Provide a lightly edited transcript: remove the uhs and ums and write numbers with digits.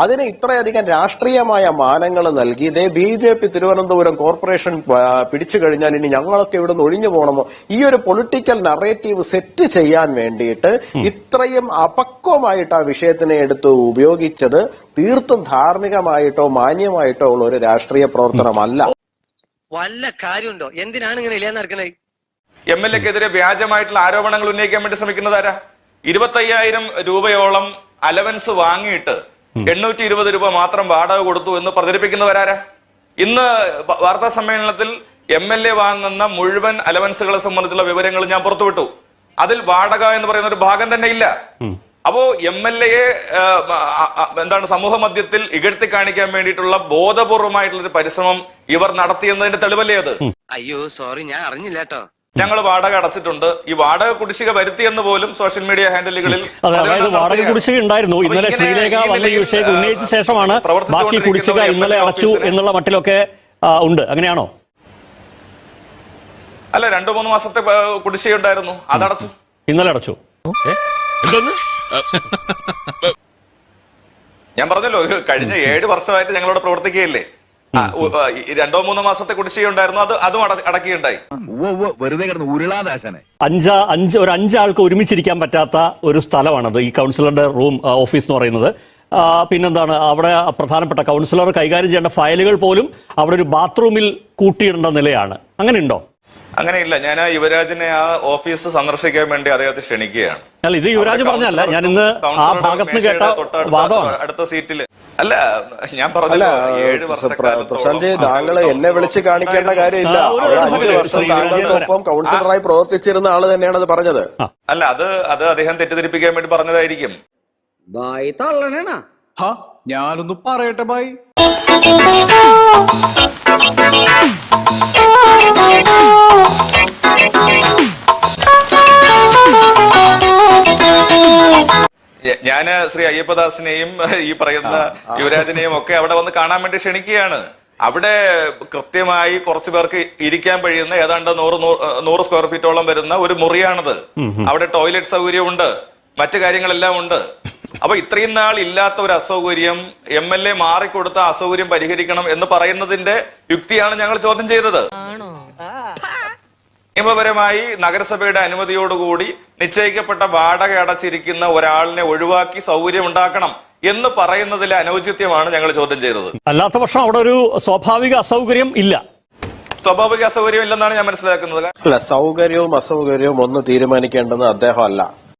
അതിന് ഇത്രയധികം രാഷ്ട്രീയമായ മാനങ്ങൾ നൽകി ഇതേ BJP തിരുവനന്തപുരം കോർപ്പറേഷൻ പിടിച്ചു കഴിഞ്ഞാൽ ഇനി ഞങ്ങളൊക്കെ ഇവിടെ നിന്ന് ഒഴിഞ്ഞു പോകണമോ, ഈ ഒരു പൊളിറ്റിക്കൽ നറേറ്റീവ് സെറ്റ് ചെയ്യാൻ വേണ്ടിയിട്ട് ഇത്രയും അപക്വമായിട്ട് ആ വിഷയത്തിനെ എടുത്ത് ഉപയോഗിച്ചത് തീർത്തും ധാർമ്മികമായിട്ടോ മാന്യമായിട്ടോ ഉള്ള ഒരു രാഷ്ട്രീയ പ്രവർത്തനമല്ല. വല്ല കാര്യമുണ്ടോ? എന്തിനാണ് ഇങ്ങനെ ഇല്ലാന്ന് നടക്കണേ? MLA-ക്കെതിരെ വ്യാജമായിട്ടുള്ള ആരോപണങ്ങൾ ഉന്നയിക്കാൻ വേണ്ടി ശ്രമിക്കുന്നത് ആരാ? 25,000 രൂപയോളം അലവൻസ് വാങ്ങിയിട്ട് 820 രൂപ മാത്രം വാടക കൊടുത്തു എന്ന് പ്രചരിപ്പിക്കുന്നവരാരാ? ഇന്ന് വാർത്താ സമ്മേളനത്തിൽ MLA വാങ്ങുന്ന മുഴുവൻ അലവൻസുകളെ സംബന്ധിച്ചുള്ള വിവരങ്ങൾ ഞാൻ പുറത്തുവിട്ടു. അതിൽ വാടക എന്ന് പറയുന്ന ഒരു ഭാഗം തന്നെ ഇല്ല. അപ്പോ MLA-യെ സമൂഹ മധ്യത്തിൽ ഇകഴ്ത്തി കാണിക്കാൻ വേണ്ടിയിട്ടുള്ള ബോധപൂർവമായിട്ടുള്ള ഒരു പരിശ്രമം ഇവർ നടത്തിയെന്നതിന്റെ തെളിവല്ലേ അത്? അയ്യോ സോറി, ഞാൻ അറിഞ്ഞില്ല കേട്ടോ. ഞങ്ങൾ വാടക അടച്ചിട്ടുണ്ട്, ഈ വാടക കുടിശ്ശിക വരുത്തിയെന്ന് പോലും സോഷ്യൽ മീഡിയ ഹാൻഡിലുകളിൽ വാടക കുടിശ്ശിക ഉണ്ടായിരുന്നു. ഇന്നലെ ശ്രീലേഖ വന്ന ഈ വിഷയം ഉന്നയിച്ച ശേഷമാണ് ബാക്കി കുടിശ്ശിക ഇന്നലെ അടച്ചു എന്നുള്ള മട്ടിലൊക്കെ ഉണ്ട്. അങ്ങനെയാണോ? അല്ല, 2-3 മാസത്തെ കുടിശ്ശിക ഉണ്ടായിരുന്നു, അതടച്ചു. ഇന്നലെ അടച്ചു. ഞാൻ പറഞ്ഞല്ലോ, കഴിഞ്ഞ 7 വർഷമായിട്ട് ഞങ്ങളോട് പ്രവർത്തിക്കുകയല്ലേ. 2-3 മാസത്തെ കുടിശ്ശിക ഉണ്ടായിരുന്നു, അതും അടക്കുകയുണ്ടായി. വെറുതെ കിടന്ന് ഉരുളാദാശനെ. ഒരു 5 ആൾക്ക് ഒരുമിച്ചിരിക്കാൻ പറ്റാത്ത ഒരു സ്ഥലമാണത് ഈ കൗൺസിലറുടെ റൂം ഓഫീസ് എന്ന് പറയുന്നത്. പിന്നെന്താണ്, അവിടെ പ്രധാനപ്പെട്ട കൗൺസിലർ കൈകാര്യം ചെയ്യേണ്ട ഫയലുകൾ പോലും അവിടെ ഒരു ബാത്റൂമിൽ കൂട്ടിയിടേണ്ട നിലയാണ്. അങ്ങനെയുണ്ടോ? അങ്ങനെയില്ല. ഞാൻ യുവരാജിനെ ആ ഓഫീസ് സന്ദർശിക്കാൻ വേണ്ടി അദ്ദേഹത്തെ ക്ഷണിക്കുകയാണ്. അല്ല, ഇത് യുവരാജ് പറഞ്ഞല്ല, ഞാൻ ഇന്ന് ആ ഭാഗത്ത് കേട്ട വാദമാണ്. അടുത്ത സീറ്റില് അല്ല, ഞാൻ പറഞ്ഞല്ലോ 7 പ്രശാന്ത്, താങ്കൾ എന്നെ വിളിച്ച് കാണിക്കേണ്ട കാര്യമില്ല. 5 വർഷം താങ്കൾക്കൊപ്പം കൗൺസിലറായി പ്രവർത്തിച്ചിരുന്ന ആള് തന്നെയാണ് അത് പറഞ്ഞത്. അല്ല, അത് അദ്ദേഹം തെറ്റിദ്ധരിപ്പിക്കാൻ വേണ്ടി പറഞ്ഞതായിരിക്കും. ഞാനൊന്ന് പറയട്ടെ ബായ്. ഞാന് ശ്രീ അയ്യപ്പദാസിനെയും ഈ പറയുന്ന യുവരാജിനെയും ഒക്കെ അവിടെ വന്ന് കാണാൻ വേണ്ടി ക്ഷണിക്കുകയാണ്. അവിടെ കൃത്യമായി കുറച്ചു പേർക്ക് ഇരിക്കാൻ കഴിയുന്ന ഏതാണ്ട് 100 സ്ക്വയർ ഫീറ്റോളം വരുന്ന ഒരു മുറിയാണത്. അവിടെ ടോയ്ലറ്റ് സൗകര്യമുണ്ട്, മറ്റു കാര്യങ്ങളെല്ലാം ഉണ്ട്. അപ്പൊ ഇത്രയും നാൾ ഇല്ലാത്ത ഒരു അസൗകര്യം MLA മാറിക്കൊടുത്ത അസൗകര്യം പരിഹരിക്കണം എന്ന് പറയുന്നതിന്റെ യുക്തിയാണ് ഞങ്ങൾ ചോദ്യം ചെയ്തത്. നിയമപരമായി നഗരസഭയുടെ അനുമതിയോടുകൂടി നിശ്ചയിക്കപ്പെട്ട വാടക അടച്ചിരിക്കുന്ന ഒരാളിനെ ഒഴിവാക്കി സൗകര്യം ഉണ്ടാക്കണം എന്ന് പറയുന്നതിലെ അനൗചിത്യമാണ് ഞങ്ങൾ ചോദ്യം ചെയ്തത്. അല്ലാത്ത പക്ഷം അവിടെ ഒരു സ്വാഭാവിക അസൗകര്യം ഇല്ല. സ്വാഭാവിക അസൗകര്യം ഇല്ലെന്നാണ് ഞാൻ മനസ്സിലാക്കുന്നത്. അല്ല, സൗകര്യവും അസൗകര്യവും ഒന്ന് തീരുമാനിക്കേണ്ടത് അദ്ദേഹം അല്ല.